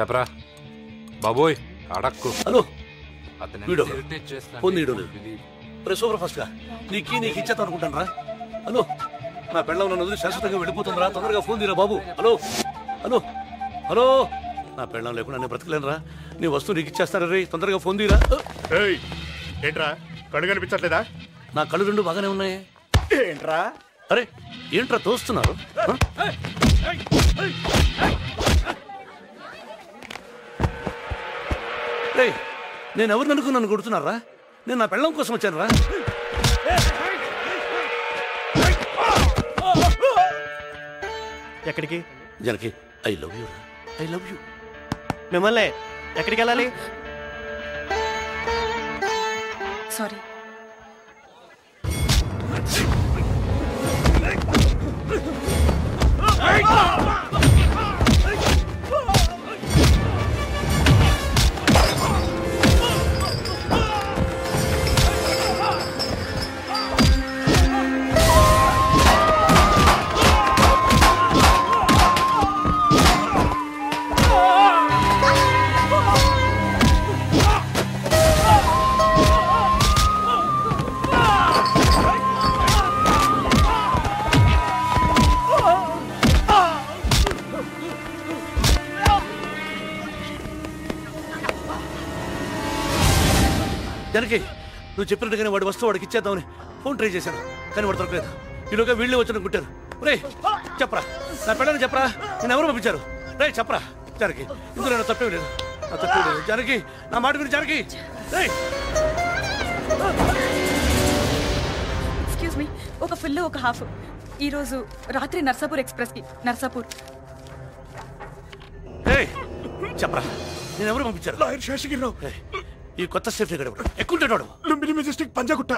చెప్పరా బాబోయ్ అడక్కు. Hello phone తీయడం సూపర్ ఫాస్ట్ గా నీకు ఇచ్చేద్దాం అనుకుంటాను రా. హలో నా పెళ్ళం నన్ను వదిలి శాశ్వతంగా వెళ్ళిపోతుందిరా, తొందరగా ఫోన్ తీరా బాబు. హలో హలో హలో నా పెళ్ళం లేకుండా నేను బ్రతకలేనురా, నీ వస్తువు నీకు ఇచ్చేస్తారా రే, తొందరగా ఫోన్ తీరా. ఏంట్రా కళ్ళు కనిపించట్లేదా? నా కళ్ళు రెండు బాగానే ఉన్నాయి. ఏంట్రా? అరే ఏంట్రా తోస్తున్నారు? నేను ఎవరిని అనుకుని నన్ను కొడుతున్నారా? నేను నా పెళ్ళం కోసం వచ్చాను రా. ఎక్కడికి? Janaki I love you, I love you. మిమ్మల్ని ఎక్కడికి వెళ్ళాలి? సారీ. జనకి నువ్వు చెప్పినట్టుగానే వాడి వస్తువు వాడికి ఇచ్చేద్దామని ఫోన్ ట్రై చేశాను, కానీ వాడు దొరకలేదు. ఈలోగా వీళ్ళే వచ్చి కుట్టారు. రే చెప్పరా, నా పెళ్ళని చెప్పరా, నేను ఎవరు పంపించారు? రే చెప్పరా జనకి, ఇందులో నా తప్పేం లేదు, నా తప్పేం లేదు. జనకి నా మాట గురించి జనకి. ఎక్స్క్యూజ్ మీ, ఒక ఫుల్ ఒక హాఫ్. ఈరోజు రాత్రి నర్సాపూర్ ఎక్స్ప్రెస్కి. నర్సాపూర్. చెప్పరా నేను ఎవరు పంపించారు? లాయర్ శేషగిరిరావు. ఈ కొత్త సేఫ్టీ గడ ఎక్కుంటాడు. లుంబిని మెజెస్టిక్ పంజాగుట్ట.